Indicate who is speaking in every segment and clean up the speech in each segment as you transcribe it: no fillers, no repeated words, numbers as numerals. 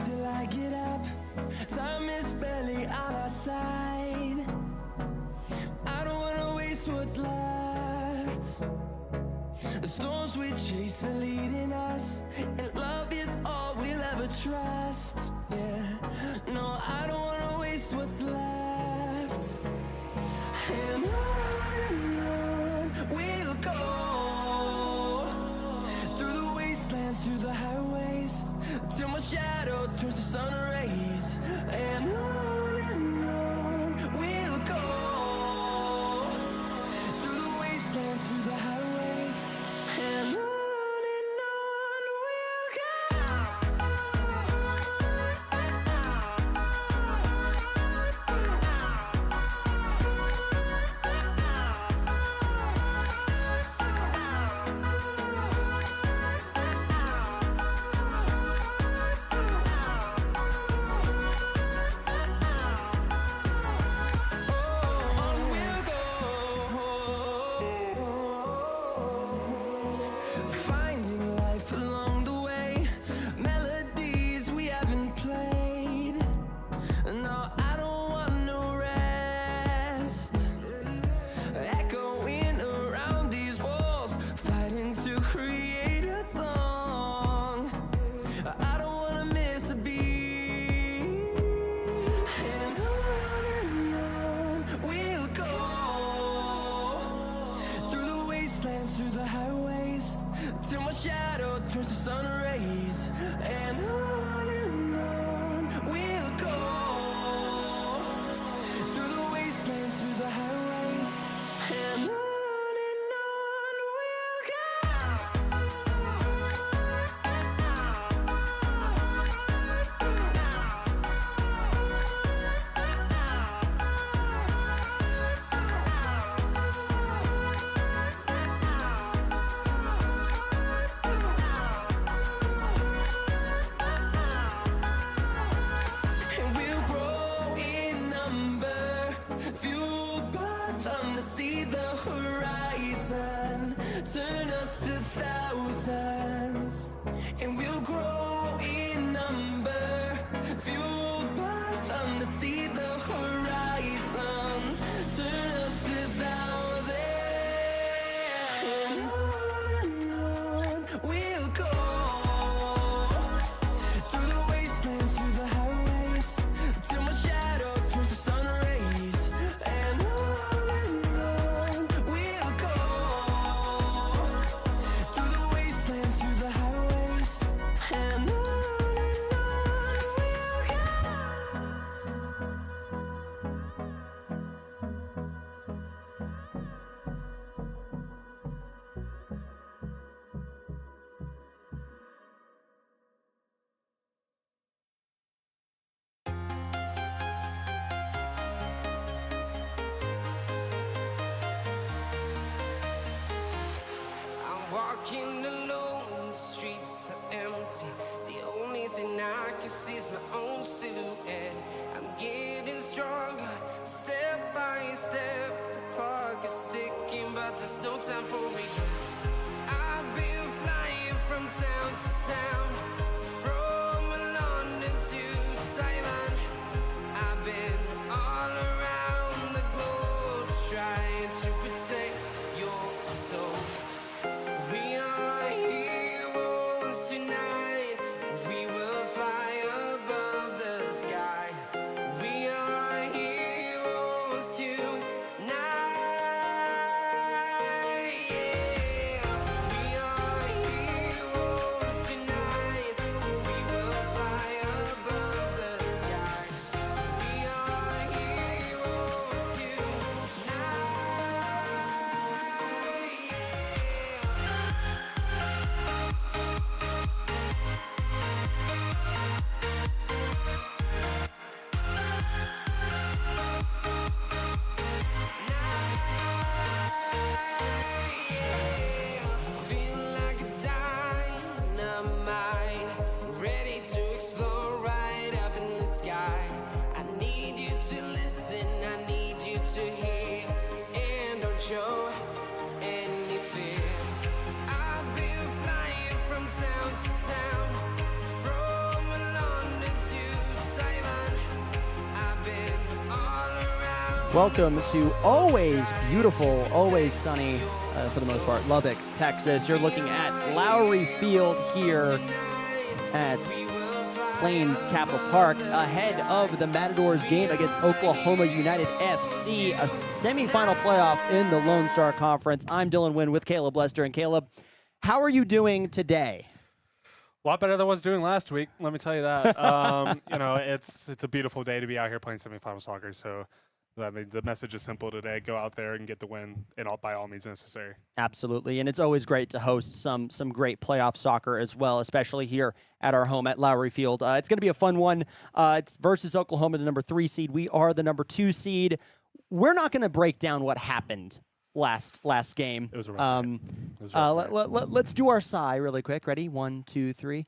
Speaker 1: till I get up. Time is barely on our side. I don't wanna waste what's left. The storms we chase are leading us, and love is all we'll ever trust. Yeah, no, I don't wanna waste what's left. And on we'll go, through the wastelands, through the highways, till my shadow turns to sun rays. And on we'll go, through the wastelands, through the highways, and on. Through the highways, till my shadow turns to sun rays. And on we'll go, through the wastelands, through the highways, and on we'll go. See the horizon turn us to thousands, and we'll grow in number, fueled by them to see the horizon turn us to thousands. And on we'll go, through the wastelands, through the highways, till my shadow turns to sun rays. And
Speaker 2: walking alone, the streets are empty. The only thing I can see is my own silhouette. I'm getting stronger, step by step. The clock is ticking, but there's no time for regrets. I've been flying from town to town, from London to Taiwan. I've been all around the globe, trying to protect your soul. We are heroes tonight. We will fly above the sky. We are heroes tonight. Yeah. We are heroes tonight.
Speaker 3: Welcome to always beautiful, always sunny, for the most part, Lubbock, Texas. You're looking at Lowery Field here at Plains Capital Park ahead of the Matadors game against Oklahoma United FC, a semifinal playoff in the Lone Star Conference. I'm Dylan Wynn with Caleb Lester. And Caleb, how are you doing today?
Speaker 4: A lot better than I was doing last week, let me tell you that. It's a beautiful day to be out here playing semifinal soccer. So, I mean, the message is simple today. Go out there and get the win by all means necessary. Absolutely.
Speaker 3: And it's always great to host some great playoff soccer as well, especially here at our home at Lowery Field. It's going to be a fun one. It's versus Oklahoma, the number 3 seed. We are the number 2 seed. We're not going to break down what happened last game.
Speaker 4: It was a rough game.
Speaker 3: Let's do our sigh really quick. Ready? 1, 2, 3.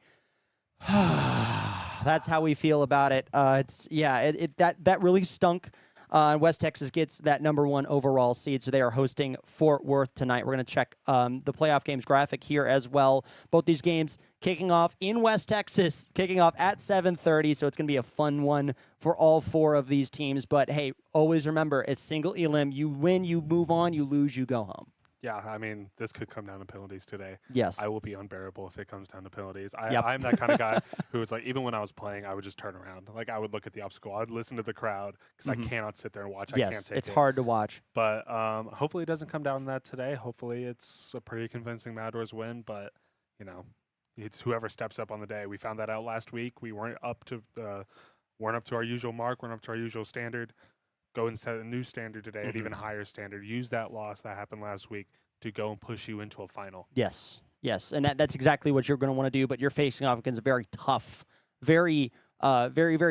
Speaker 3: That's how we feel about it. That really stunk. West Texas gets that number 1 overall seed, so they are hosting Fort Worth tonight. We're going to check the playoff games graphic here as well. Both these games kicking off in West Texas, kicking off at 7:30, so it's going to be a fun one for all 4 of these teams. But, hey, always remember, it's single elim. You win, you move on. You lose, you go home.
Speaker 4: Yeah, I mean, this could come down to penalties today.
Speaker 3: Yes.
Speaker 4: I will be unbearable if it comes down to penalties. I'm that kind of guy who is like, even when I was playing, I would just turn around. Like, I would look at the obstacle. I would listen to the crowd because I cannot sit there and watch.
Speaker 3: Yes,
Speaker 4: I can't take it.
Speaker 3: it's hard to watch.
Speaker 4: But hopefully it doesn't come down to that today. Hopefully it's a pretty convincing Matadors win. But, it's whoever steps up on the day. We found that out last week. We weren't up to our usual mark. Weren't up to our usual standard. Go and set a new standard today, an even higher standard. Use that loss that happened last week to go and push you into a final.
Speaker 3: Yes, and that's exactly what you're going to want to do, but you're facing off against a very tough, very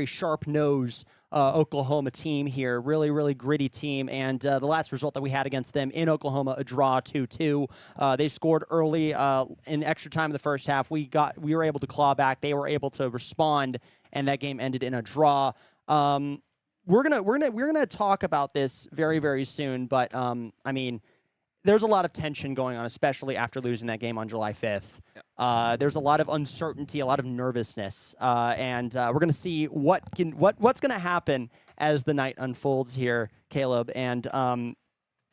Speaker 3: sharp-nosed Oklahoma team here, really, really gritty team, and the last result that we had against them in Oklahoma, a draw 2-2. They scored early in extra time in the first half. We were able to claw back. They were able to respond, and that game ended in a draw. We're gonna talk about this very, very soon, but I mean, there's a lot of tension going on, especially after losing that game on July 5th. Yep. There's a lot of uncertainty, a lot of nervousness, and we're going to see what's going to happen as the night unfolds here, Caleb. And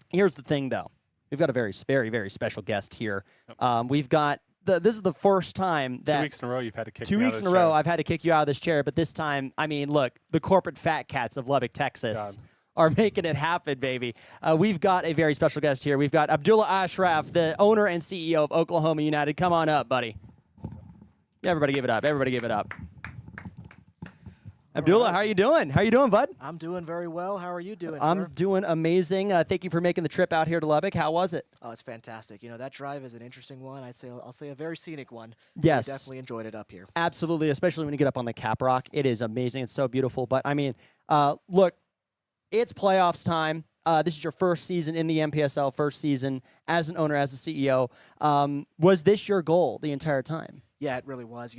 Speaker 3: here's the thing, though. We've got a very, very, very special guest here. Yep. We've got this is the first time that
Speaker 4: 2 weeks in a row you've had to kick
Speaker 3: 2
Speaker 4: me
Speaker 3: weeks
Speaker 4: out of
Speaker 3: in
Speaker 4: this
Speaker 3: a row
Speaker 4: chair.
Speaker 3: I've had to kick you out of this chair, but this time, I mean, look, the corporate fat cats of Lubbock, Texas.
Speaker 4: God.
Speaker 3: Are making it happen, baby. We've got a very special guest here. We've got Abdullah Ashraf, the owner and CEO of Oklahoma United. Come on up, buddy. Everybody give it up. Everybody give it up. Abdullah, how are you doing? How are you doing, bud?
Speaker 5: I'm doing very well. How are you doing,
Speaker 3: I'm
Speaker 5: sir?
Speaker 3: doing amazing. Thank you for making the trip out here to Lubbock. How was it?
Speaker 5: Oh, it's fantastic. That drive is an interesting one. I'll say a very scenic one.
Speaker 3: Yes.
Speaker 5: I definitely enjoyed it up here.
Speaker 3: Absolutely, especially when you get up on the Cap Rock. It is amazing. It's so beautiful. But, I mean, look, it's playoffs time. This is your first season in the MPSL, first season as an owner, as a CEO. Was this your goal the entire time?
Speaker 5: Yeah, it really was.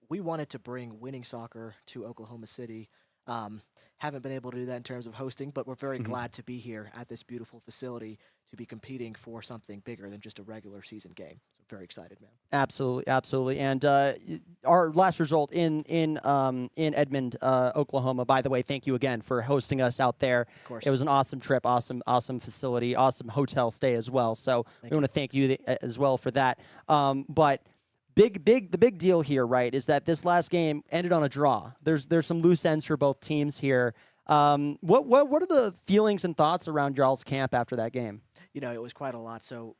Speaker 5: We wanted to bring winning soccer to Oklahoma City. Haven't been able to do that in terms of hosting, but we're very glad to be here at this beautiful facility to be competing for something bigger than just a regular season game. So very excited, man.
Speaker 3: Absolutely, absolutely. And our last result in Edmond, Oklahoma. By the way, thank you again for hosting us out there.
Speaker 5: Of course.
Speaker 3: It was an awesome trip, awesome facility, awesome hotel stay as well. So we want to thank you as well for that. But the big deal here, right, is that this last game ended on a draw. There's some loose ends for both teams here. What are the feelings and thoughts around y'all's camp after that game?
Speaker 5: It was quite a lot. So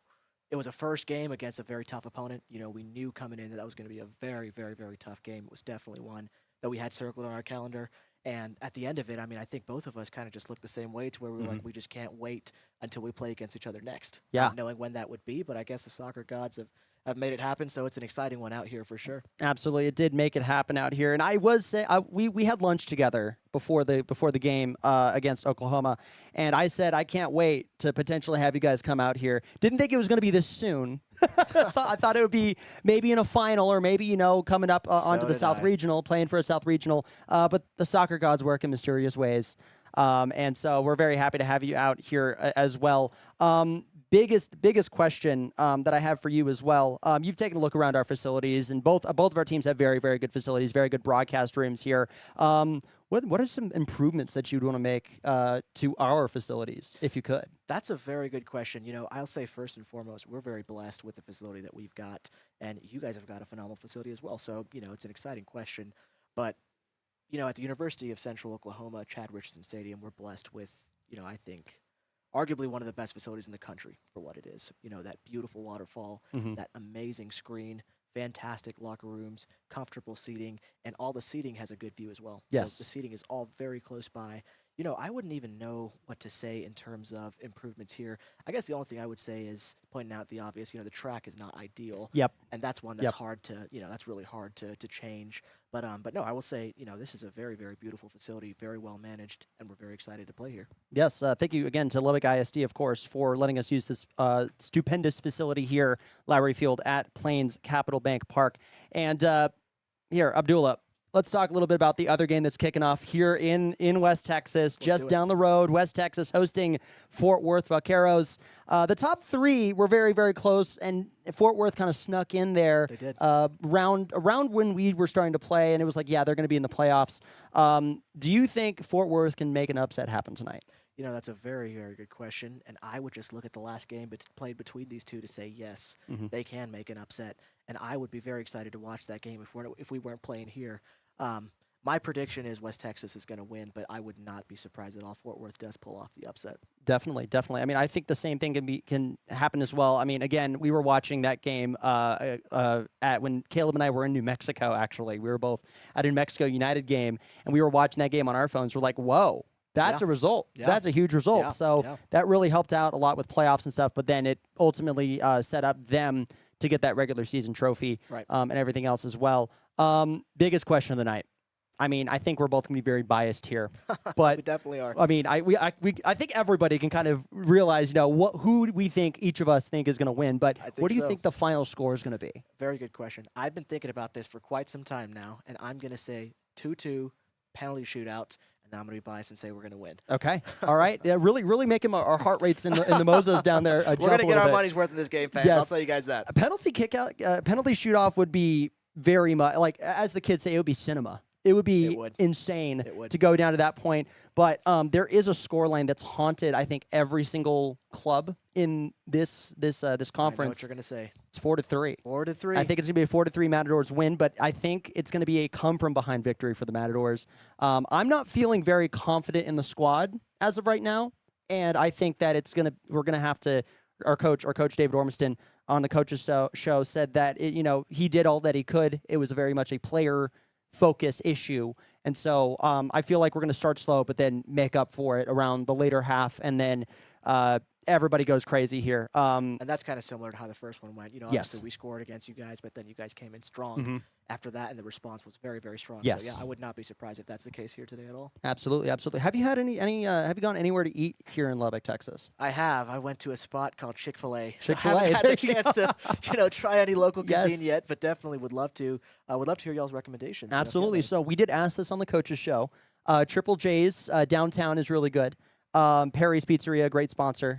Speaker 5: it was a first game against a very tough opponent. We knew coming in that was going to be a very, very, very tough game. It was definitely one that we had circled on our calendar. And at the end of it, I mean, I think both of us kind of just looked the same way, to where we were like, we just can't wait until we play against each other next.
Speaker 3: Yeah.
Speaker 5: Not knowing when that would be, but I guess the soccer gods have made it happen, so it's an exciting one out here for sure.
Speaker 3: Absolutely, it did make it happen out here, and I was say we had lunch together before the game against Oklahoma, and I said I can't wait to potentially have you guys come out here. Didn't think it was going to be this soon. I thought it would be maybe in a final, or maybe coming up onto the South Regional, playing for a South Regional. But the soccer gods work in mysterious ways, and so we're very happy to have you out here as well. biggest question that I have for you as well. You've taken a look around our facilities, and both of our teams have very, very good facilities, very good broadcast rooms here. What are some improvements that you'd want to make to our facilities, if you could?
Speaker 5: That's a very good question. I'll say first and foremost, we're very blessed with the facility that we've got, and you guys have got a phenomenal facility as well. So, it's an exciting question. But, at the University of Central Oklahoma, Chad Richardson Stadium, we're blessed with, I think, arguably one of the best facilities in the country for what it is. That beautiful waterfall, that amazing screen, fantastic locker rooms, comfortable seating, and all the seating has a good view as well.
Speaker 3: Yes.
Speaker 5: So the seating is all very close by. I wouldn't even know what to say in terms of improvements here. I guess the only thing I would say is pointing out the obvious. The track is not ideal.
Speaker 3: Yep.
Speaker 5: And that's one that's hard to, that's really hard to change. But no, I will say, this is a very, very beautiful facility, very well managed, and we're very excited to play here.
Speaker 3: Yes, thank you again to Lubbock ISD, of course, for letting us use this stupendous facility here, Lowery Field at Plains Capital Bank Park. And here, Abdullah, let's talk a little bit about the other game that's kicking off here in West Texas, just down the road. West Texas hosting Fort Worth Vaqueros. The top three were very, very close, and Fort Worth kind of snuck in there.
Speaker 5: They did.
Speaker 3: Around when we were starting to play, and it was like, yeah, they're going to be in the playoffs. Do you think Fort Worth can make an upset happen tonight?
Speaker 5: That's a very, very good question, and I would just look at the last game played between these two to say, yes, they can make an upset, and I would be very excited to watch that game if we weren't playing here. My prediction is West Texas is going to win, but I would not be surprised at all Fort Worth does pull off the upset.
Speaker 3: Definitely. I mean, I think the same thing can happen as well. I mean, again, we were watching that game when Caleb and I were in New Mexico. Actually, we were both at a New Mexico United game, and we were watching that game on our phones. We're like, whoa. That's a result. Yeah. That's a huge result. That really helped out a lot with playoffs and stuff, but then it ultimately set up them to get that regular season trophy and everything else as well. Biggest question of the night. I mean, I think we're both going to be very biased here, but
Speaker 5: we definitely are.
Speaker 3: I mean, I think everybody can kind of realize, who we think each of us think is going to win. But what do you think the final score is going to be?
Speaker 5: Very good question. I've been thinking about this for quite some time now, and I'm going to say 2-2 penalty shootout. And I'm going to be biased and say we're going to win.
Speaker 3: Okay. All right. Yeah, really making our heart rates in the Mozos down there jump a little bit.
Speaker 5: We're going to get our money's worth in this game, fans. Yes. I'll tell you guys that.
Speaker 3: A penalty shootout would be very much, like, as the kids say, it would be cinema. It would be insane to go down to that point. But there is a scoreline that's haunted, I think, every single club in this conference.
Speaker 5: I know what you're going to say.
Speaker 3: It's 4-3.
Speaker 5: 4-3.
Speaker 3: I think it's going to be a 4-3 Matadors win, but I think it's going to be a come-from-behind victory for the Matadors. I'm not feeling very confident in the squad as of right now, and I think that we're going to have to. Our coach David Ormiston on the coaches show said that he did all that he could. It was very much a player focus issue, and so I feel like we're going to start slow, but then make up for it around the later half, and then everybody goes crazy here.
Speaker 5: And that's kind of similar to how the first one went. Obviously we scored against you guys, but then you guys came in strong after that, and the response was very, very strong.
Speaker 3: Yes.
Speaker 5: So yeah, I would not be surprised if that's the case here today at all.
Speaker 3: Absolutely. Have you had have you gone anywhere to eat here in Lubbock, Texas?
Speaker 5: I have. I went to a spot called Chick-fil-A. So I
Speaker 3: Chick-fil-A.
Speaker 5: haven't had the chance to try any local cuisine yet, but definitely would love to. I would love to hear y'all's recommendations.
Speaker 3: Absolutely. So we did ask this on the coaches show. Triple J's downtown is really good. Perry's Pizzeria, great sponsor.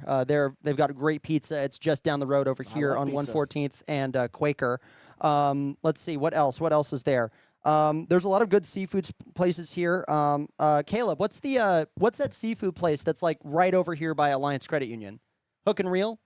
Speaker 3: They've got a great pizza. It's just down the road over here on 114th and Quaker. Let's see, what else? What else is there? There's a lot of good seafood places here. Caleb, what's that seafood place that's like right over here by Alliance Credit Union? Hook and Reel?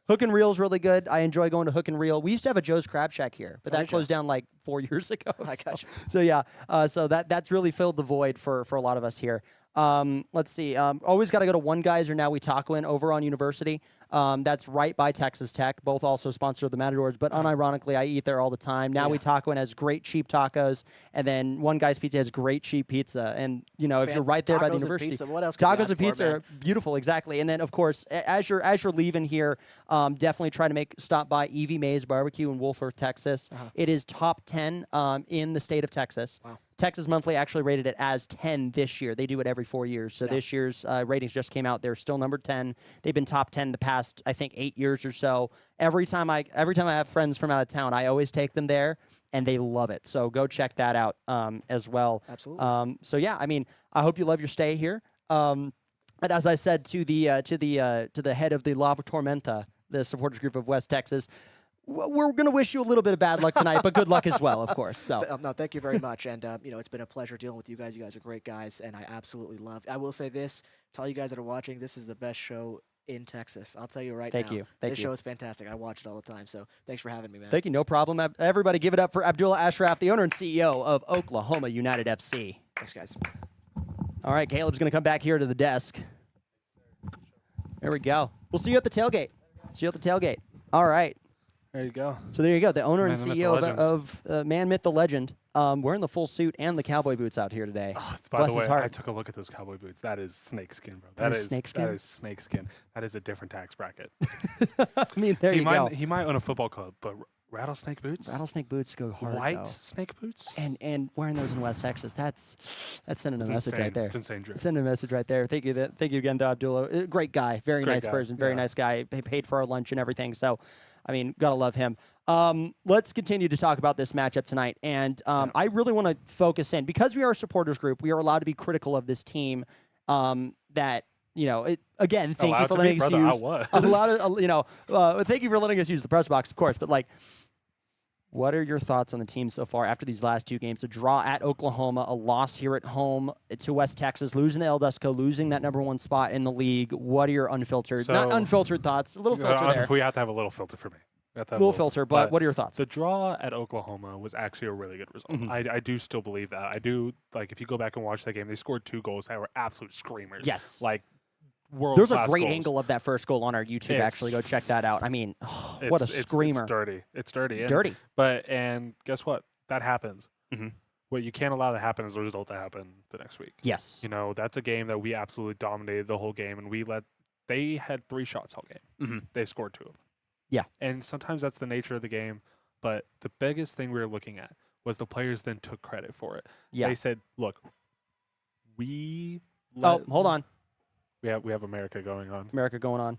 Speaker 3: Hook and Reel's really good. I enjoy going to Hook and Reel. We used to have a Joe's Crab Shack here, but that closed down like 4 years ago.
Speaker 5: I gotcha.
Speaker 3: So yeah, so that's really filled the void for a lot of us here. Let's see. Always got to go to One Guys or Now We Tacoin over on University. That's right by Texas Tech. Both also sponsor the Matadors, but unironically, I eat there all the time. Now We Tacoin has great cheap tacos, and then One Guy's Pizza has great cheap pizza. And if you're right there by the university,
Speaker 5: pizza. What else
Speaker 3: tacos and pizza are beautiful, exactly. And then of course, as you're leaving here, definitely try to stop by Evie Mae's Barbecue in Wolford, Texas. It is top 10 in the state of Texas.
Speaker 5: Wow.
Speaker 3: Texas Monthly actually rated it as 10 this year. They do it every 4 years. So this year's ratings just came out. They're still number 10. They've been top 10 the past, I think, 8 years or so. Every time I have friends from out of town, I always take them there, and they love it. So go check that out as well.
Speaker 5: Absolutely.
Speaker 3: So yeah, I mean, I hope you love your stay here. And as I said to the head of the La Tormenta, the supporters group of West Texas, we're going to wish you a little bit of bad luck tonight, but good luck as well, of course. So
Speaker 5: No, thank you very much. And, it's been a pleasure dealing with you guys. You guys are great guys, and I absolutely love. I will say this, to all you guys that are watching, this is the best show in Texas. I'll tell you right now.
Speaker 3: Thank you.
Speaker 5: This show is fantastic. I watch it all the time, so thanks for having me, man.
Speaker 3: Thank you. No problem. Everybody give it up for Abdullah Ashraf, the owner and CEO of Oklahoma United FC.
Speaker 5: Thanks, guys.
Speaker 3: All right, Caleb's going to come back here to the desk. There we go. We'll see you at the tailgate. See you at the tailgate. All right.
Speaker 4: There you go.
Speaker 3: So there you go. The owner
Speaker 4: Man,
Speaker 3: and
Speaker 4: the myth,
Speaker 3: CEO
Speaker 4: the legend.
Speaker 3: of Man, Myth, the Legend. Wearing the full suit and the cowboy boots out here today.
Speaker 4: By
Speaker 3: Bless
Speaker 4: the way,
Speaker 3: his heart.
Speaker 4: I took a look at those cowboy boots. That is snakeskin, bro.
Speaker 3: That is snakeskin?
Speaker 4: That is snakeskin. That is a different tax bracket.
Speaker 3: I mean, there you go.
Speaker 4: He might own a football club, but rattlesnake boots?
Speaker 3: Rattlesnake boots go hard,
Speaker 4: White
Speaker 3: though.
Speaker 4: snake boots?
Speaker 3: And wearing those in West Texas, that's sending a
Speaker 4: It's
Speaker 3: message
Speaker 4: insane.
Speaker 3: right there.
Speaker 4: It's insane, Drew.
Speaker 3: Sending a message right there. Thank you again, to Abdullah. Great guy, very
Speaker 4: Great
Speaker 3: nice
Speaker 4: guy,
Speaker 3: person, very
Speaker 4: yeah.
Speaker 3: nice guy. He paid for our lunch and everything. So, I mean, gotta love him. Let's continue to talk about this matchup tonight, and I really want to focus in because we are a supporters group. We are allowed to be critical of this team. That. Again, thank you
Speaker 4: Allowed
Speaker 3: for
Speaker 4: to
Speaker 3: letting
Speaker 4: be,
Speaker 3: us
Speaker 4: brother, I
Speaker 3: use.
Speaker 4: was.
Speaker 3: Thank you for letting us use the press box, of course. But what are your thoughts on the team so far after these last two games? A draw at Oklahoma, a loss here at home to West Texas, losing to El Desco, losing that #1 spot in the league. What are your unfiltered, not unfiltered thoughts? A little filter there.
Speaker 4: We have to have a little filter for me.
Speaker 3: Little filter, but what are your thoughts?
Speaker 4: The draw at Oklahoma was actually a really good result.
Speaker 3: Mm-hmm.
Speaker 4: I do still believe that. I do, if you go back and watch that game, they scored 2 goals that were absolute screamers.
Speaker 3: Yes.
Speaker 4: World
Speaker 3: There's a
Speaker 4: class
Speaker 3: great
Speaker 4: goals.
Speaker 3: angle of that first goal on our YouTube. Actually, go check that out. I mean, what a
Speaker 4: It's
Speaker 3: screamer.
Speaker 4: dirty. It's dirty.
Speaker 3: Dirty.
Speaker 4: And guess what? That happens.
Speaker 3: Mm-hmm.
Speaker 4: What you can't allow to happen is the result that happened the next week.
Speaker 3: Yes.
Speaker 4: That's a game that we absolutely dominated the whole game, and they had 3 shots all game.
Speaker 3: Mm-hmm.
Speaker 4: They scored 2 of them.
Speaker 3: Yeah.
Speaker 4: And sometimes that's the nature of the game, but the biggest thing we were looking at was the players then took credit for it.
Speaker 3: Yeah.
Speaker 4: They said, look,
Speaker 3: Hold on.
Speaker 4: We have America going on.
Speaker 3: America going on.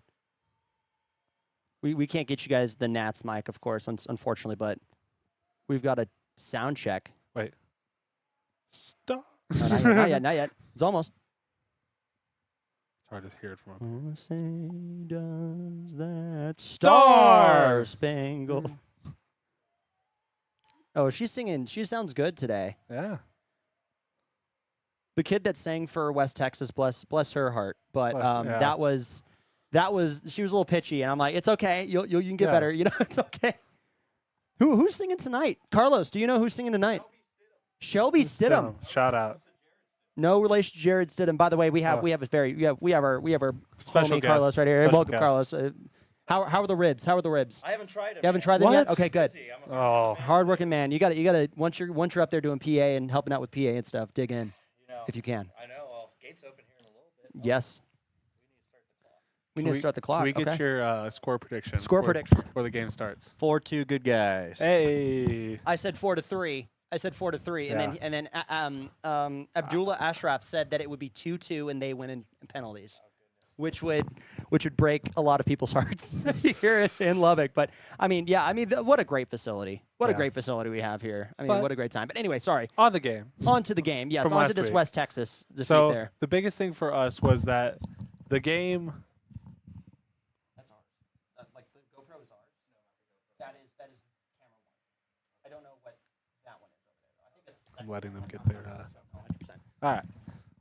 Speaker 3: We can't get you guys the Nats mic, of course, unfortunately, but we've got a sound check.
Speaker 4: Wait. Stop.
Speaker 3: No, not yet, not yet. It's almost.
Speaker 4: It's hard to hear it from up.
Speaker 3: Say does that Star Spangled. Oh, she's singing. She sounds good today.
Speaker 4: Yeah.
Speaker 3: The kid that sang for West Texas, bless her heart. But
Speaker 4: Yeah.
Speaker 3: that was she was a little pitchy, and I'm like, it's okay. You can get
Speaker 4: Yeah.
Speaker 3: better. It's okay. Who's singing tonight? Carlos, do you know who's singing tonight? Shelby Stidham.
Speaker 4: Shout out.
Speaker 3: No relation to Jared Stidham. By the way, we have our
Speaker 4: Special
Speaker 3: homie
Speaker 4: guest.
Speaker 3: Carlos right here.
Speaker 4: Special
Speaker 3: Welcome,
Speaker 4: guest.
Speaker 3: Carlos. How are the ribs? How are the ribs?
Speaker 6: I haven't tried them.
Speaker 3: You haven't tried them yet?
Speaker 4: What?
Speaker 3: Okay, good.
Speaker 4: Oh.
Speaker 3: Hardworking man. You got to once you're up there doing PA and helping out with PA and stuff, dig in if you can.
Speaker 6: I know. Well, gate's open here in a little bit.
Speaker 3: Yes. We need to start the clock.
Speaker 4: Can we get
Speaker 3: okay.
Speaker 4: your score prediction?
Speaker 3: Score prediction.
Speaker 4: Before the game starts.
Speaker 6: 4-2 good guys.
Speaker 4: Hey.
Speaker 3: I said 4-3.
Speaker 4: Yeah.
Speaker 3: and then Abdullah Ashraf said that it would be 2-2 and they win in penalties, which would break a lot of people's hearts here in Lubbock. But what a great facility! What a
Speaker 4: Yeah.
Speaker 3: great facility we have here. I mean,
Speaker 4: But-
Speaker 3: what a great time. But anyway, sorry.
Speaker 4: On the game.
Speaker 3: On to the game. Yes,
Speaker 4: From
Speaker 3: on to
Speaker 4: last
Speaker 3: this
Speaker 4: week.
Speaker 3: West Texas this
Speaker 4: So
Speaker 3: week there.
Speaker 4: the biggest thing for us was that the game.
Speaker 3: That's ours. Like the GoPro is ours. No, that is camera 1. I don't know what that one is over there. I think it's.
Speaker 4: I'm letting them get their.
Speaker 3: 100%.
Speaker 4: All right.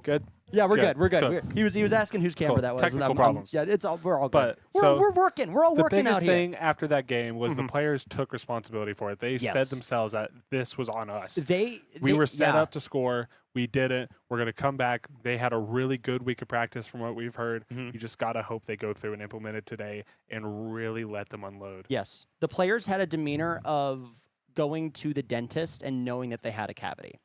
Speaker 4: Good.
Speaker 3: Yeah, we're
Speaker 4: Good.
Speaker 3: good. We're good.
Speaker 4: Good.
Speaker 3: He was asking whose camera
Speaker 4: Cool.
Speaker 3: that was.
Speaker 4: Technical
Speaker 3: and
Speaker 4: problems.
Speaker 3: yeah, we're all good.
Speaker 4: But,
Speaker 3: we're
Speaker 4: so
Speaker 3: working. We're all
Speaker 4: The
Speaker 3: working out
Speaker 4: biggest
Speaker 3: here.
Speaker 4: thing after that game was the players took responsibility for it. They
Speaker 3: Yes.
Speaker 4: said themselves that this was on us. We were set up to score. We didn't. We're going to come back. They had a really good week of practice from what we've heard.
Speaker 3: Mm-hmm.
Speaker 4: You just got to hope they go through and implement it today and really let them unload.
Speaker 3: Yes, the players had a demeanor of going to the dentist and knowing that they had a cavity.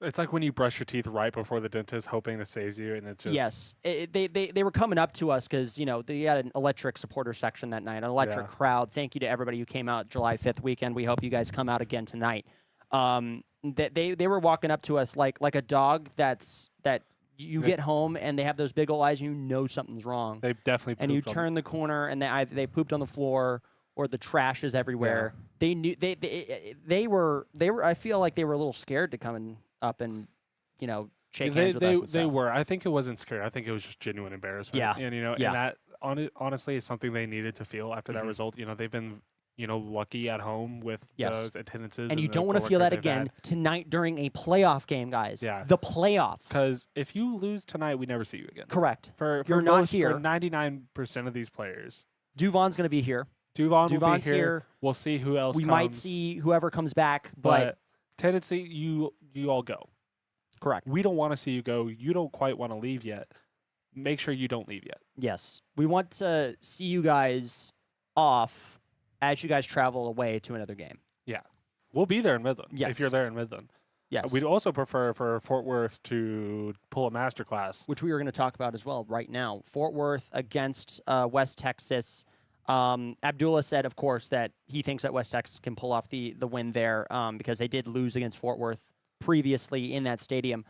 Speaker 4: It's like when you brush your teeth right before the dentist, hoping it saves you, and it just
Speaker 3: Yes, they were coming up to us because they had an electric supporter section that night, an electric crowd. Thank you to everybody who came out July 5th weekend. We hope you guys come out again tonight. They were walking up to us like a dog that you get home and they have those big old eyes and you know something's wrong.
Speaker 4: They definitely
Speaker 3: And you
Speaker 4: pooped on-
Speaker 3: turn the corner and they pooped on the floor or the trash is everywhere. They knew they were. I feel like they were a little scared to come up and shake hands with us and
Speaker 4: They
Speaker 3: stuff.
Speaker 4: were. I think it wasn't scary. I think it was just genuine embarrassment.
Speaker 3: Yeah.
Speaker 4: And, and that honestly is something they needed to feel after that result. They've been, lucky at home with
Speaker 3: Yes.
Speaker 4: the attendances.
Speaker 3: And you
Speaker 4: the
Speaker 3: don't want to
Speaker 4: goal
Speaker 3: feel
Speaker 4: record
Speaker 3: that
Speaker 4: they've
Speaker 3: again
Speaker 4: had.
Speaker 3: tonight during a playoff game, guys.
Speaker 4: Yeah.
Speaker 3: The playoffs.
Speaker 4: Because if you lose tonight, we never see you again.
Speaker 3: Correct.
Speaker 4: For
Speaker 3: You're not
Speaker 4: most,
Speaker 3: here.
Speaker 4: For 99% of these players.
Speaker 3: Duvon's going to be here.
Speaker 4: Duvon's will be
Speaker 3: Duvon's
Speaker 4: here.
Speaker 3: here.
Speaker 4: We'll see who else
Speaker 3: We
Speaker 4: comes.
Speaker 3: might see whoever comes back, but
Speaker 4: tendency, you all go.
Speaker 3: correct.
Speaker 4: We don't want to see you go. You don't quite want to leave yet. Make sure you don't leave yet.
Speaker 3: Yes. We want to see you guys off as you guys travel away to another game.
Speaker 4: Yeah. We'll be there in Midland
Speaker 3: Yes.
Speaker 4: if you're there in Midland.
Speaker 3: Yes.
Speaker 4: We'd also prefer for Fort Worth to pull a masterclass.
Speaker 3: Which we were going to talk about as well right now. Fort Worth against West Texas. Abdullah said, of course, that he thinks that West Texas can pull off the win there because they did lose against Fort Worth previously in that stadium.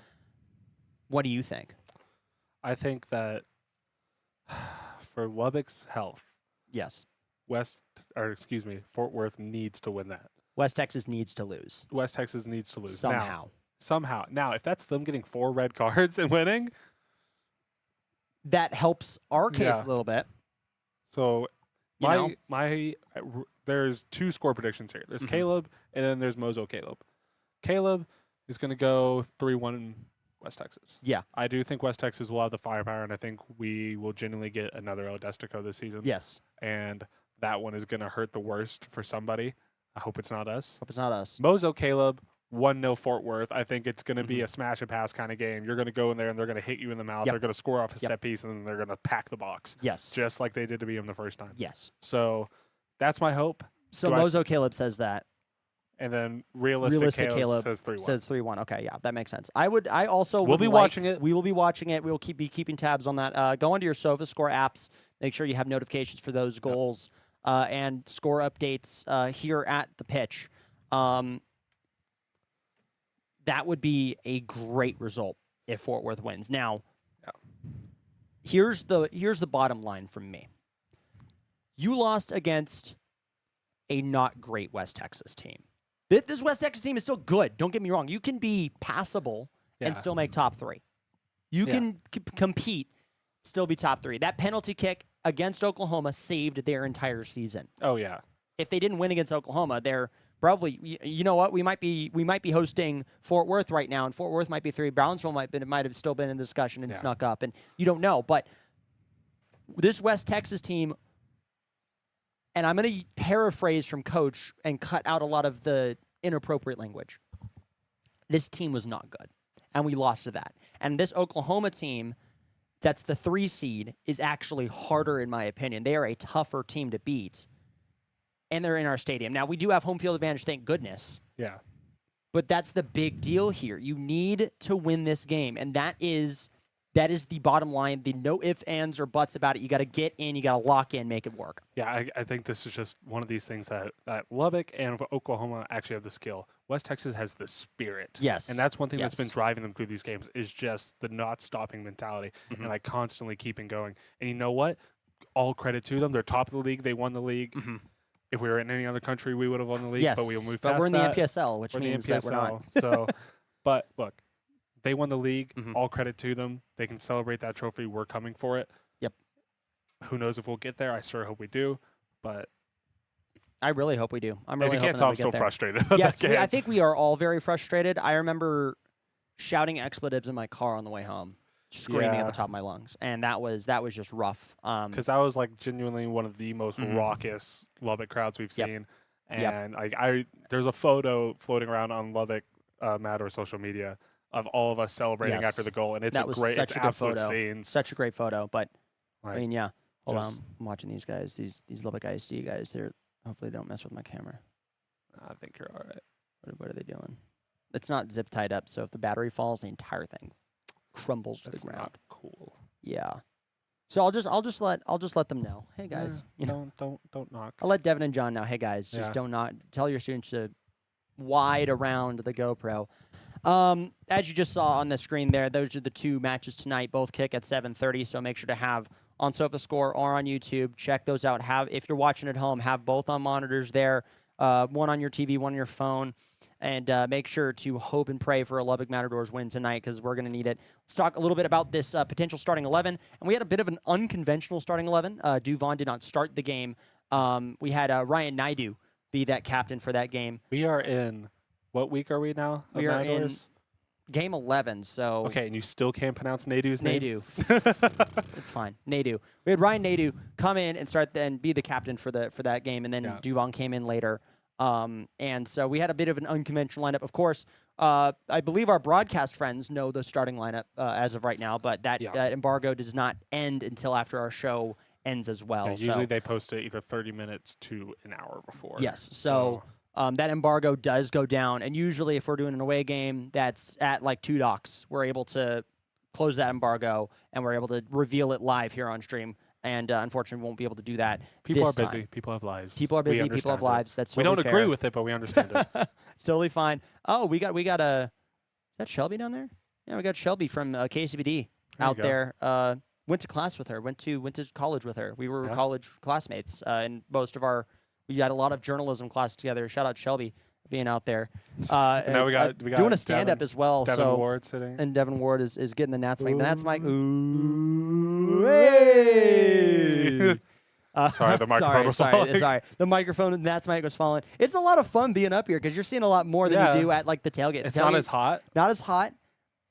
Speaker 3: What do you think?
Speaker 4: I think that for Lubbock's health,
Speaker 3: Yes.
Speaker 4: Fort Worth needs to win that.
Speaker 3: West Texas needs to lose.
Speaker 4: West Texas needs to lose.
Speaker 3: Somehow.
Speaker 4: Now, if that's them getting 4 red cards and winning,
Speaker 3: That helps our case
Speaker 4: Yeah.
Speaker 3: a little bit.
Speaker 4: so
Speaker 3: You know?
Speaker 4: there's 2 score predictions here. There's
Speaker 3: Mhm.
Speaker 4: Caleb and then there's Mozo Caleb. Caleb is going to go 3-1 West Texas.
Speaker 3: Yeah.
Speaker 4: I do think West Texas will have the firepower, and I think we will genuinely get another El Destico this season.
Speaker 3: Yes.
Speaker 4: And that one is going to hurt the worst for somebody. I hope it's not us.
Speaker 3: Hope it's not us.
Speaker 4: Mozo Caleb, 1-0 Fort Worth. I think it's going to be
Speaker 3: Mhm.
Speaker 4: a smash and pass kind of game. You're going to go in there and they're going to hit you in the mouth.
Speaker 3: Yep.
Speaker 4: They're going to score off a
Speaker 3: Yep.
Speaker 4: set piece, and then they're going to pack the box,
Speaker 3: Yes.
Speaker 4: just like they did to beat them the first time.
Speaker 3: Yes.
Speaker 4: So that's my hope.
Speaker 3: So
Speaker 4: Do I-
Speaker 3: Mozo Caleb says that.
Speaker 4: And then realistic Caleb says 3-1.
Speaker 3: Says 3-1. Okay, yeah, that makes sense. I also
Speaker 4: We'll
Speaker 3: would
Speaker 4: be
Speaker 3: like-
Speaker 4: watching it.
Speaker 3: We will be watching it. We will be keeping tabs on that. Go into your SofaScore apps. Make sure you have notifications for those goals and score updates here at the pitch. That would be a great result if Fort Worth wins. Now, here's the bottom line from me. You lost against a not great West Texas team. This West Texas team is still good. Don't get me wrong. You can be passable
Speaker 4: Yeah.
Speaker 3: and still make top 3. You can compete, still be top 3. That penalty kick against Oklahoma saved their entire season.
Speaker 4: Oh, yeah.
Speaker 3: If they didn't win against Oklahoma, they're probably, you know what, we might be hosting Fort Worth right now, and Fort Worth might be 3. Brownsville might have still been in discussion and
Speaker 4: Yeah.
Speaker 3: snuck up, and you don't know. But this West Texas team, and I'm going to paraphrase from Coach and cut out a lot of the inappropriate language. This team was not good, and we lost to that. And this Oklahoma team, that's the 3 seed, is actually harder in my opinion. They are a tougher team to beat, and they're in our stadium. Now, we do have home field advantage, thank goodness,
Speaker 4: Yeah.
Speaker 3: but that's the big deal here. You need to win this game, and that is the bottom line. The no ifs, ands, or buts about it. You got to get in. You got to lock in, make it work.
Speaker 4: Yeah, I think this is just one of these things that Lubbock and Oklahoma actually have the skill. West Texas has the spirit.
Speaker 3: Yes.
Speaker 4: And that's one thing that's
Speaker 3: Yes.
Speaker 4: been driving them through these games is just the not stopping mentality and like constantly keeping going. And you know what? All credit to them. They're top of the league. They won the league. If we were in any other country, we would have won the league.
Speaker 3: Yes,
Speaker 4: But we'll move
Speaker 3: but
Speaker 4: past
Speaker 3: we're in the
Speaker 4: that.
Speaker 3: NPSL, which
Speaker 4: We're in the
Speaker 3: means that we're not.
Speaker 4: NPSL. So, but look, they won the league.
Speaker 3: Mhm.
Speaker 4: All credit to them. They can celebrate that trophy. We're coming for it.
Speaker 3: Yep.
Speaker 4: Who knows if we'll get there? I sure hope we do. But
Speaker 3: I really hope we do. I'm really
Speaker 4: if you
Speaker 3: hoping
Speaker 4: can't
Speaker 3: that
Speaker 4: tell,
Speaker 3: we
Speaker 4: I'm
Speaker 3: get
Speaker 4: still
Speaker 3: there.
Speaker 4: frustrated. about
Speaker 3: Yes,
Speaker 4: that game.
Speaker 3: I think we are all very frustrated. I remember shouting expletives in my car on the way home, screaming at
Speaker 4: Yeah.
Speaker 3: the top of my lungs, and that was just rough.
Speaker 4: Because that was like genuinely one of the most raucous Lubbock crowds we've
Speaker 3: Yep.
Speaker 4: seen.
Speaker 3: Yep.
Speaker 4: And like there's a photo floating around on Lubbock Matadors social media of all of us celebrating
Speaker 3: Yes.
Speaker 4: after the goal, and it's
Speaker 3: That
Speaker 4: a
Speaker 3: was
Speaker 4: great,
Speaker 3: such
Speaker 4: it's
Speaker 3: a good
Speaker 4: absolute
Speaker 3: photo.
Speaker 4: scenes.
Speaker 3: Such a great photo, but I
Speaker 4: Like,
Speaker 3: mean, yeah. Hold on,
Speaker 4: just-
Speaker 3: I'm watching these guys. These Lubbock ISD guys. They're hopefully they don't mess with my camera.
Speaker 4: I think you're all right.
Speaker 3: What are they doing? It's not zip tied up, so if the battery falls, the entire thing crumbles to
Speaker 4: That's
Speaker 3: the ground.
Speaker 4: not cool.
Speaker 3: Yeah. So I'll just let them know. Hey guys, you know,
Speaker 4: Don't knock.
Speaker 3: I'll let Devin and John know. Hey guys, just
Speaker 4: Yeah.
Speaker 3: don't not tell your students to wide around the GoPro. As you just saw on the screen there, those are the 2 matches tonight. Both kick at 7:30. So make sure to have on SofaScore or on YouTube. Check those out. If you're watching at home, have both on monitors there. One on your TV, one on your phone. and make sure to hope and pray for a Lubbock Matadors win tonight because we're going to need it. Let's talk a little bit about this potential starting 11. And we had a bit of an unconventional starting 11. Duvon did not start the game. We had Ryan Naidu be that captain for that game.
Speaker 4: We are in, what week are we now?
Speaker 3: We are in game 11, so...
Speaker 4: Okay, and you still can't pronounce Naidu's name?
Speaker 3: Naidu. It's fine. Naidu. We had Ryan Naidu come in and be the captain for that game, and then Duvon came in later. And so we had a bit of an unconventional lineup. Of course, I believe our broadcast friends know the starting lineup as of right now, but that embargo does not end until after our show ends as well.
Speaker 4: Yeah, usually they post it either 30 minutes to an hour before.
Speaker 3: Yes. So that embargo does go down, and usually if we're doing an away game that's at like 2 docks, we're able to close that embargo, and we're able to reveal it live here on stream. And unfortunately, we won't be able to do that.
Speaker 4: People are
Speaker 3: this
Speaker 4: busy.
Speaker 3: time.
Speaker 4: People have lives.
Speaker 3: People are busy. People have
Speaker 4: understand
Speaker 3: lives.
Speaker 4: it.
Speaker 3: That's
Speaker 4: we
Speaker 3: totally
Speaker 4: don't agree
Speaker 3: fair.
Speaker 4: with it, but we understand it.
Speaker 3: It's totally fine. Oh, we got a. Is that Shelby down there? Yeah, we got Shelby from KCBD out there. Went to class with her. Went to college with her. We were college classmates, and we had a lot of journalism class together. Shout out Shelby being out there.
Speaker 4: Now we got
Speaker 3: doing a stand up as well.
Speaker 4: Devin Ward sitting.
Speaker 3: And Devin Ward is getting the Nats mic. The Nats mic. Ooh, hey.
Speaker 4: Sorry, the microphone was falling.
Speaker 3: Sorry, the microphone and Nats mic was falling. It's a lot of fun being up here because you're seeing a lot more than you do at like the tailgate.
Speaker 4: It's not as hot.
Speaker 3: Not as hot.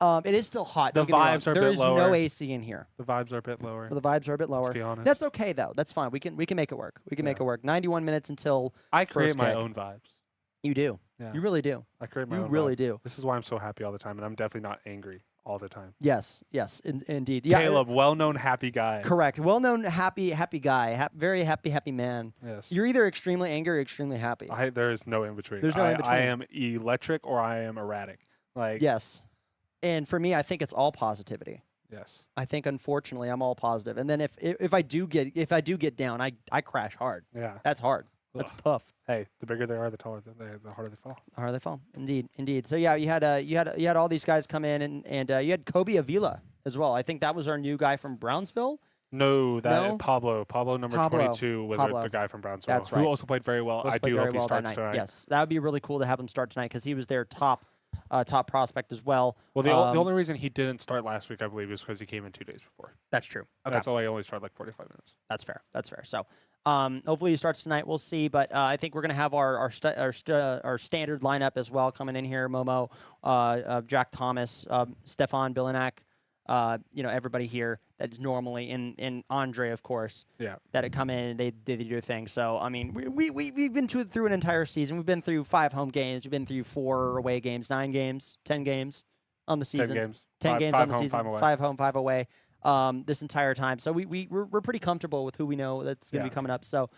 Speaker 3: It is still hot.
Speaker 4: The vibes are a bit lower.
Speaker 3: There is no AC in here.
Speaker 4: The vibes are a bit lower.
Speaker 3: The vibes are a bit lower.
Speaker 4: Let's be honest.
Speaker 3: That's okay though. That's fine. We can make it work. We can make it work. 91 minutes until
Speaker 4: I create
Speaker 3: first
Speaker 4: my
Speaker 3: kick.
Speaker 4: own vibes.
Speaker 3: You do.
Speaker 4: Yeah.
Speaker 3: You really do.
Speaker 4: I create my own.
Speaker 3: You really
Speaker 4: vibe.
Speaker 3: do.
Speaker 4: This is why I'm so happy all the time, and I'm definitely not angry all the time.
Speaker 3: Yes. Yes. Indeed. Yeah.
Speaker 4: Caleb, well-known happy guy.
Speaker 3: Correct. Well-known happy guy. Very happy man.
Speaker 4: Yes.
Speaker 3: You're either extremely angry or extremely happy.
Speaker 4: There is no in between.
Speaker 3: There's no in between.
Speaker 4: I am electric or I am erratic. Like
Speaker 3: yes. And for me, I think it's all positivity.
Speaker 4: Yes.
Speaker 3: I think unfortunately I'm all positive. And then if I do get down, I crash hard.
Speaker 4: Yeah.
Speaker 3: That's hard. That's tough.
Speaker 4: Hey, the bigger they are, the taller the harder they fall.
Speaker 3: The harder they fall. Indeed. So yeah, you had all these guys come in and you had Kobe Avila as well. I think that was our new guy from Brownsville.
Speaker 4: No, Pablo number 22 was the guy from Brownsville.
Speaker 3: That's right.
Speaker 4: Who also played very well. I do hope he starts tonight.
Speaker 3: Yes, that would be really cool to have him start tonight because he was their top prospect as well.
Speaker 4: Well, the only reason he didn't start last week, I believe, is because he came in 2 days before.
Speaker 3: That's true. Okay.
Speaker 4: That's why he only started like 45 minutes.
Speaker 3: That's fair. So, hopefully he starts tonight. We'll see. But I think we're gonna have our standard lineup as well coming in here. Momo, Jack Thomas, Stefan Bilanak. Everybody here that is normally in Andre, of course.
Speaker 4: Yeah.
Speaker 3: That had come in and they do their thing. So I mean, we've been through an entire season. We've been through 5 home games. We've been through 4 away games, 9 games, 10 games on the season.
Speaker 4: 10 games.
Speaker 3: 10 games on the season.
Speaker 4: 5 away.
Speaker 3: 5 home, 5 away. This entire time. So we're pretty comfortable with who we know that's going to be coming up. So.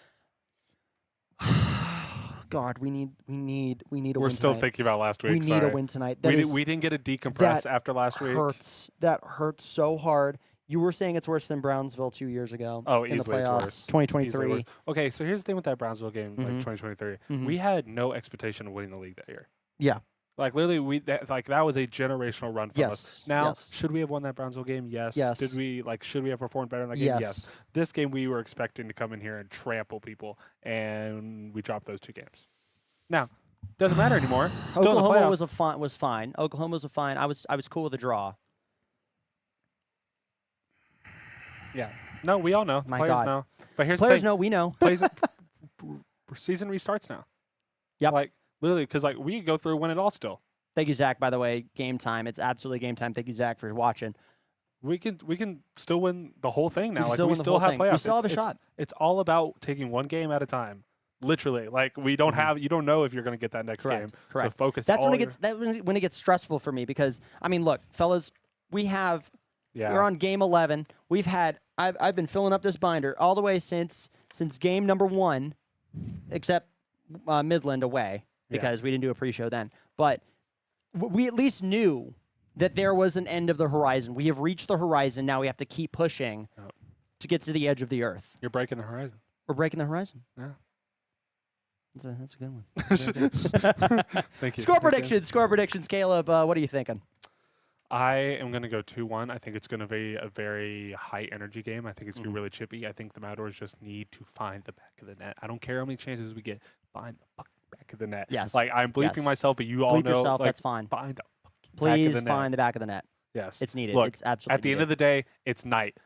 Speaker 3: God, we need a win tonight.
Speaker 4: We're still thinking about last week.
Speaker 3: We need a win tonight.
Speaker 4: We didn't get a decompress after last week.
Speaker 3: That hurts so hard. You were saying it's worse than Brownsville 2 years ago.
Speaker 4: Oh,
Speaker 3: in
Speaker 4: easily
Speaker 3: the playoffs,
Speaker 4: it's worse.
Speaker 3: 2023.
Speaker 4: Okay, so here's the thing with that Brownsville game, like 2023. We had no expectation of winning the league that year.
Speaker 3: Yeah.
Speaker 4: Like literally, that was a generational run for us. Now, should we have won that Brownsville game? Yes.
Speaker 3: Yes.
Speaker 4: Should we have performed better in that game? Yes. This game, we were expecting to come in here and trample people, and we dropped those 2 games. Now, doesn't matter anymore. Still
Speaker 3: Oklahoma was fine. Oklahoma was fine. I was cool with the draw.
Speaker 4: Yeah. No, we all know.
Speaker 3: My
Speaker 4: Players
Speaker 3: God.
Speaker 4: know. But here's
Speaker 3: Players
Speaker 4: the thing.
Speaker 3: know. We know.
Speaker 4: Season restarts now.
Speaker 3: Yep.
Speaker 4: Like literally, because like we could go through and win it all still.
Speaker 3: Thank you, Zach. By the way, game time. It's absolutely game time. Thank you, Zach, for watching.
Speaker 4: We can still win the whole thing now.
Speaker 3: We
Speaker 4: We still have playoffs.
Speaker 3: We still have a shot.
Speaker 4: It's all about taking one game at a time. Literally, like we don't have. You don't know if you're going to get that next game.
Speaker 3: Correct.
Speaker 4: So focus.
Speaker 3: That's when it gets stressful for me because I mean, look, fellas, we're on game 11. I've been filling up this binder all the way since game number 1, except Midland away because we didn't do a pre-show then. But we at least knew that there was an end of the horizon. We have reached the horizon. Now we have to keep pushing to get to the edge of the earth.
Speaker 4: You're breaking the horizon.
Speaker 3: We're breaking the horizon.
Speaker 4: Yeah.
Speaker 3: That's a good one.
Speaker 4: Thank you.
Speaker 3: Score predictions, Caleb. What are you thinking?
Speaker 4: I am going to go 2-1. I think it's going to be a very high energy game. I think it's going to be really chippy. I think the Matadors just need to find the back of the net. I don't care how many chances we get. Find the back of the net.
Speaker 3: Yes.
Speaker 4: Like I'm bleeping
Speaker 3: Yes.
Speaker 4: myself, but you all
Speaker 3: Bleep
Speaker 4: know.
Speaker 3: yourself.
Speaker 4: Like,
Speaker 3: That's fine.
Speaker 4: find the fucking back of
Speaker 3: Please
Speaker 4: the net.
Speaker 3: find the back of the net.
Speaker 4: Yes,
Speaker 3: It's needed.
Speaker 4: Look,
Speaker 3: It's absolutely
Speaker 4: at the end
Speaker 3: needed.
Speaker 4: of the day, it's night.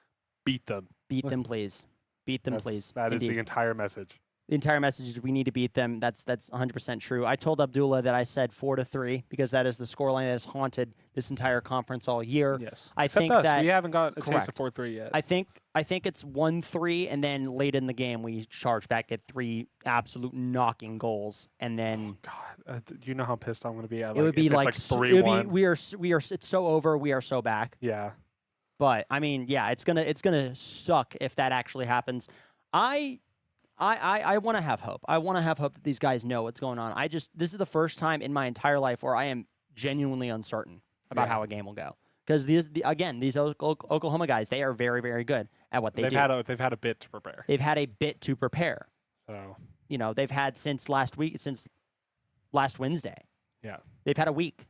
Speaker 4: Beat them.
Speaker 3: Beat them, please. Beat them, please.
Speaker 4: That is
Speaker 3: Indeed.
Speaker 4: the entire message.
Speaker 3: The entire message is we need to beat them. That's 100% true. I told Abdullah that I said 4-3 because that is the scoreline that has haunted this entire conference all year.
Speaker 4: Yes,
Speaker 3: I
Speaker 4: except
Speaker 3: think
Speaker 4: us.
Speaker 3: that
Speaker 4: We haven't got a
Speaker 3: correct.
Speaker 4: taste of 4-3 yet.
Speaker 3: I think it's 1-3, and then late in the game we charge back at 3 absolute knocking goals, and then
Speaker 4: God, do you know how pissed I'm going to be at?
Speaker 3: it would be
Speaker 4: if it's
Speaker 3: like
Speaker 4: 3-1.
Speaker 3: we are. It's so over. We are so back.
Speaker 4: Yeah.
Speaker 3: But I mean, yeah, it's gonna suck if that actually happens. I want to have hope. I want to have hope that these guys know what's going on. This is the first time in my entire life where I am genuinely uncertain about how a game will go. Because these Oklahoma guys, they are very, very good at what they do.
Speaker 4: They've had a bit to prepare.
Speaker 3: They've had a bit to prepare.
Speaker 4: So
Speaker 3: They've had since last Wednesday.
Speaker 4: yeah.
Speaker 3: They've had a week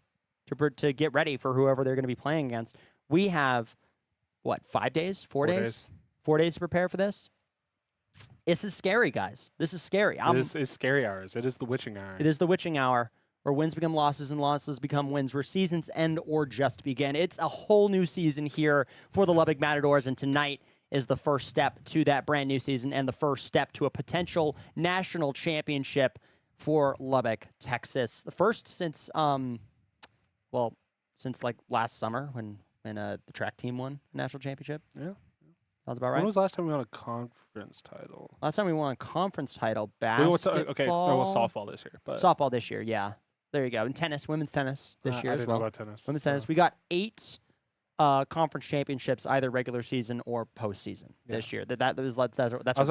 Speaker 3: to get ready for whoever they're going to be playing against. We have, 5 days? 4 days? 4 days to prepare for this? This is scary, guys. This is scary.
Speaker 4: It's scary hours. It is the witching hour.
Speaker 3: It is the witching hour where wins become losses and losses become wins, where seasons end or just begin. It's a whole new season here for the Lubbock Matadors, and tonight is the first step to that brand new season and the first step to a potential national championship for Lubbock, Texas. The first since like last summer when the track team won the national championship.
Speaker 4: Yeah.
Speaker 3: Sounds about right.
Speaker 4: When was the last time we won a conference title?
Speaker 3: Last time we won a conference title,
Speaker 4: No,
Speaker 3: basketball.
Speaker 4: softball this year. But
Speaker 3: Softball this year, yeah. There you go. And tennis, women's tennis this year
Speaker 4: I
Speaker 3: as
Speaker 4: didn't
Speaker 3: well.
Speaker 4: know about tennis.
Speaker 3: Women's
Speaker 4: so-
Speaker 3: tennis. We got 8 conference championships, either regular season or postseason this year. That's
Speaker 4: I was about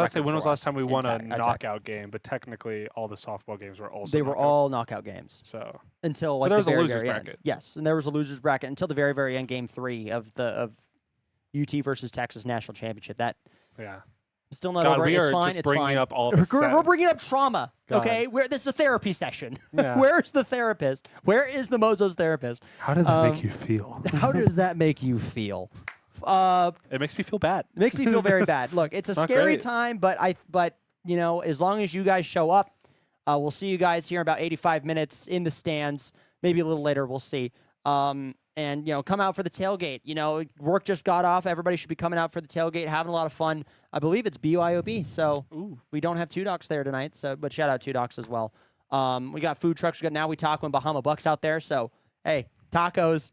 Speaker 4: to say, when was the last time we won a
Speaker 3: knockout?
Speaker 4: knockout game? But technically, all the softball games were also
Speaker 3: They were
Speaker 4: knockout.
Speaker 3: all knockout games
Speaker 4: So
Speaker 3: until
Speaker 4: But
Speaker 3: like
Speaker 4: there was
Speaker 3: the
Speaker 4: a
Speaker 3: very,
Speaker 4: losers
Speaker 3: very end.
Speaker 4: bracket.
Speaker 3: Yes, and there was a losers bracket until the very, very end, game 3 of UT versus Texas national championship. That
Speaker 4: yeah.
Speaker 3: still not
Speaker 4: God,
Speaker 3: over.
Speaker 4: we
Speaker 3: It's
Speaker 4: are
Speaker 3: fine.
Speaker 4: just
Speaker 3: It's
Speaker 4: bringing
Speaker 3: fine.
Speaker 4: up all the
Speaker 3: We're bringing up trauma.
Speaker 4: God.
Speaker 3: Okay, this is a therapy session.
Speaker 4: Yeah.
Speaker 3: Where's the therapist? Where is the Mozos therapist?
Speaker 4: How did that make you feel?
Speaker 3: How does that make you feel?
Speaker 4: It makes me feel bad.
Speaker 3: It makes me feel very bad. Look, it's a
Speaker 4: not
Speaker 3: scary
Speaker 4: great.
Speaker 3: time, but as long as you guys show up, we'll see you guys here in about 85 minutes in the stands. Maybe a little later, we'll see. And come out for the tailgate. Work just got off. Everybody should be coming out for the tailgate, having a lot of fun. I believe it's BYOB, so we don't have Two Docs there tonight. So, but shout out Two Docs as well. We got food trucks. We got Now We Taco and Bahama Bucks out there. So, hey, tacos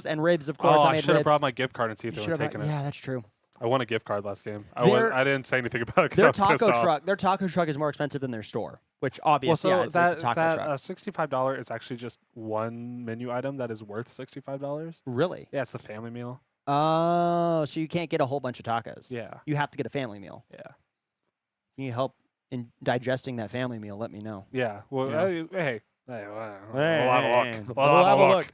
Speaker 3: and ribs, of course.
Speaker 4: Oh,
Speaker 3: I
Speaker 4: I
Speaker 3: made
Speaker 4: should have
Speaker 3: ribs.
Speaker 4: brought my gift card and see if
Speaker 3: You
Speaker 4: they were
Speaker 3: should have-
Speaker 4: taking it.
Speaker 3: Yeah, that's true.
Speaker 4: I won a gift card last game.
Speaker 3: Their-
Speaker 4: I didn't say anything about it because I
Speaker 3: Their
Speaker 4: was pissed
Speaker 3: taco
Speaker 4: off.
Speaker 3: truck, is more expensive than their store, which obviously,
Speaker 4: Well, so
Speaker 3: it's a taco
Speaker 4: that
Speaker 3: truck.
Speaker 4: $65 is actually just one menu item that is worth $65.
Speaker 3: Really?
Speaker 4: Yeah, it's the family meal.
Speaker 3: Oh, so you can't get a whole bunch of tacos.
Speaker 4: Yeah,
Speaker 3: You have to get a family meal.
Speaker 4: yeah,
Speaker 3: If you need help in digesting that family meal, let me know.
Speaker 4: yeah. Well,
Speaker 3: Yeah.
Speaker 4: hey, we'll have a
Speaker 3: Hey,
Speaker 4: look.
Speaker 3: we'll have a look.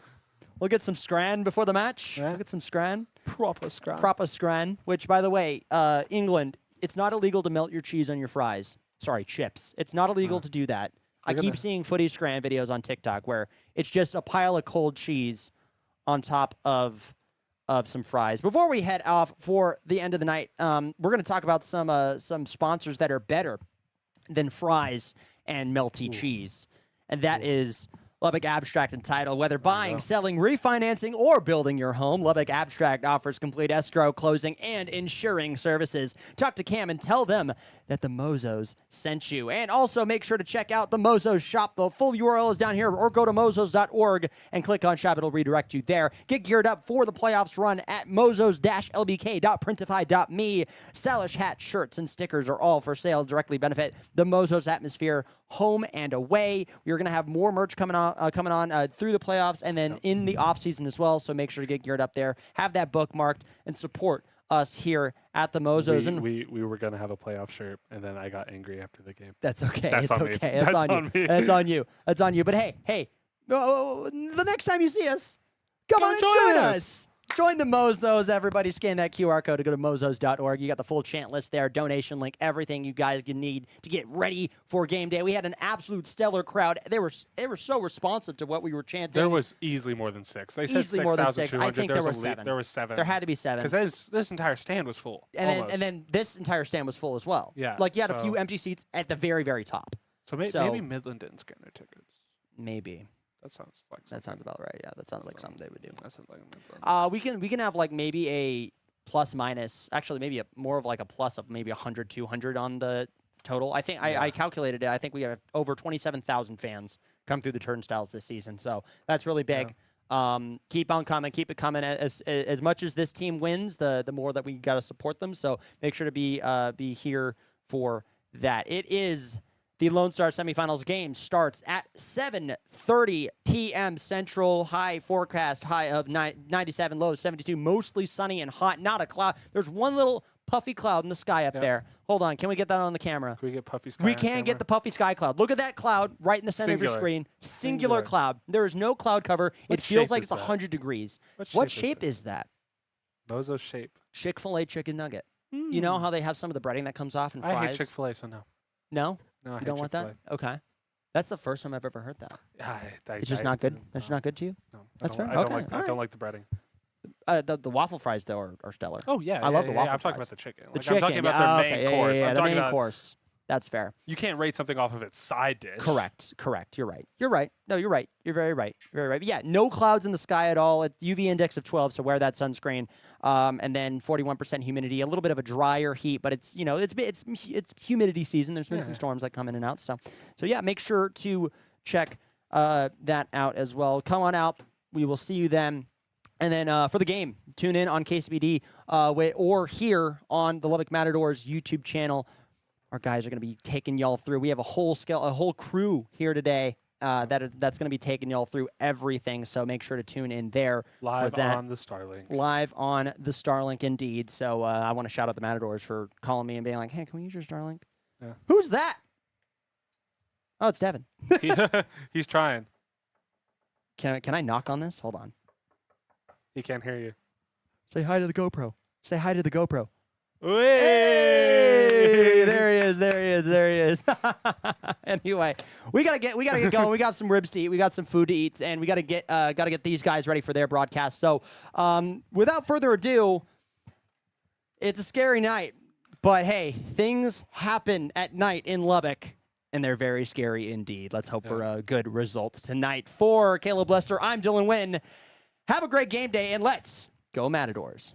Speaker 3: We'll get some scran before the match.
Speaker 4: Yeah.
Speaker 3: We'll get some scran.
Speaker 4: Proper scrap.
Speaker 3: Proper scran, which, by the way, England, it's not illegal to melt your cheese on your fries. Sorry, chips. It's not illegal to do that. I
Speaker 4: Look at
Speaker 3: keep
Speaker 4: that.
Speaker 3: seeing footy scran videos on TikTok where it's just a pile of cold cheese on top of some fries. Before we head off for the end of the night, we're going to talk about some sponsors that are better than fries and melty cheese, and that is Lubbock Abstract and Title. Whether buying, selling, refinancing, or building your home, Lubbock Abstract offers complete escrow, closing, and insuring services. Talk to Cam and tell them that the Mozos sent you. And also make sure to check out the Mozos shop. The full URL is down here, or go to mozos.org and click on shop. It'll redirect you there. Get geared up for the playoffs run at mozos-lbk.printify.me. Stylish hats, shirts, and stickers are all for sale. Directly benefit the Mozos atmosphere, home and away. We're going to have more merch coming on through the playoffs and then in the offseason as well. So make sure to get geared up there. Have that bookmarked and support us here at the Mozos. And
Speaker 4: We were gonna have a playoff shirt, and then I got angry after the game.
Speaker 3: that's okay.
Speaker 4: That's
Speaker 3: It's
Speaker 4: on me.
Speaker 3: okay. That's
Speaker 4: That's
Speaker 3: on
Speaker 4: on
Speaker 3: you.
Speaker 4: me.
Speaker 3: That's on you. That's on you. But hey, the next time you see us, come on and join us. Join the Mozos, everybody. Scan that QR code to go to mozos.org. You got the full chant list there, donation link, everything you guys need to get ready for game day. We had an absolute stellar crowd. They were so responsive to what we were chanting.
Speaker 4: There was easily more than 6. They said
Speaker 3: Easily more than 6.
Speaker 4: 6,200.
Speaker 3: I think there was 7.
Speaker 4: There was 7.
Speaker 3: There had to be 7.
Speaker 4: Because this entire stand was full.
Speaker 3: And
Speaker 4: almost.
Speaker 3: then this entire stand was full as well.
Speaker 4: Yeah,
Speaker 3: Like you had a few
Speaker 4: so-
Speaker 3: empty seats at the very, very top.
Speaker 4: So,
Speaker 3: So-
Speaker 4: maybe Midland didn't scan their tickets.
Speaker 3: Maybe.
Speaker 4: That sounds like
Speaker 3: That sounds about right. Yeah, that sounds like something they would do.
Speaker 4: That sounds like a Midland.
Speaker 3: We can have like maybe a plus minus, actually maybe more of like a plus of maybe 100, 200 on the total. I think I calculated it. I think we have over 27,000 fans come through the turnstiles this season. So that's really big. Keep on coming. Keep it coming. As much as this team wins, the more that we got to support them. So make sure to be here for that. It is the Lone Star semifinals. Game starts at 7:30 p.m. Central. High forecast, high of 97, low of 72. Mostly sunny and hot. Not a cloud. There's one little puffy cloud in the sky up there. Hold on. Can we get that on the camera?
Speaker 4: Can we get puffy sky?
Speaker 3: We
Speaker 4: on
Speaker 3: can
Speaker 4: camera?
Speaker 3: get the puffy sky cloud. Look at that cloud right in the center of your
Speaker 4: Singular.
Speaker 3: screen. Singular
Speaker 4: Singular.
Speaker 3: cloud. There is no cloud cover.
Speaker 4: What
Speaker 3: It feels
Speaker 4: shape
Speaker 3: like
Speaker 4: is
Speaker 3: it's
Speaker 4: that?
Speaker 3: 100 degrees.
Speaker 4: What
Speaker 3: shape
Speaker 4: shape
Speaker 3: is that?
Speaker 4: Mozos shape.
Speaker 3: Chick-fil-A chicken nugget. You know how they have some of the breading that comes off and fries?
Speaker 4: I hate Chick-fil-A, so no.
Speaker 3: No?
Speaker 4: No, I
Speaker 3: You
Speaker 4: hate
Speaker 3: don't want that?
Speaker 4: Chick-fil-A.
Speaker 3: Okay. That's the first time I've ever heard that.
Speaker 4: I
Speaker 3: It's just not good? That's just not good to you?
Speaker 4: No,
Speaker 3: That's fair.
Speaker 4: I don't
Speaker 3: Okay,
Speaker 4: like. I
Speaker 3: alright.
Speaker 4: don't like the breading.
Speaker 3: The waffle fries, though, are stellar.
Speaker 4: Oh yeah,
Speaker 3: I love the
Speaker 4: yeah,
Speaker 3: waffle
Speaker 4: I'm talking
Speaker 3: fries.
Speaker 4: about the chicken.
Speaker 3: The
Speaker 4: Like, I'm talking about their main course. I'm
Speaker 3: the
Speaker 4: talking
Speaker 3: main
Speaker 4: about
Speaker 3: course. That's fair.
Speaker 4: you can't rate something off of its side dish.
Speaker 3: Correct. You're right. You're right. No, you're right. You're very right. Very right. But yeah, no clouds in the sky at all. It's UV index of 12, so wear that sunscreen. And then 41% humidity, a little bit of a drier heat, but it's it's humidity season. There's been some storms that come in and out. So yeah, make sure to check that out as well. Come on out. We will see you then. And then for the game, tune in on KCBD or here on the Lubbock Matadors YouTube channel. Our guys are going to be taking y'all through. We have a whole crew here today that's going to be taking y'all through everything. So make sure to tune in there
Speaker 4: Live
Speaker 3: for that.
Speaker 4: on the Starlink.
Speaker 3: Live on the Starlink, indeed. So I want to shout out the Matadors for calling me and being like, "Hey, can we use your Starlink?"
Speaker 4: Yeah.
Speaker 3: Who's that? Oh, it's Devin.
Speaker 4: He's trying.
Speaker 3: Can I knock on this? Hold on.
Speaker 4: He can't hear you.
Speaker 3: Say hi to the GoPro. Say hi to the GoPro.
Speaker 4: Hey!
Speaker 3: There he is. Anyway, we gotta get going. We got some ribs to eat. We got some food to eat, and we gotta get these guys ready for their broadcast. So, without further ado, it's a scary night, but hey, things happen at night in Lubbock, and they're very scary indeed. Let's hope for a good result tonight. For Caleb Lester, I'm Dylan Wynn. Have a great game day, and let's go Matadors.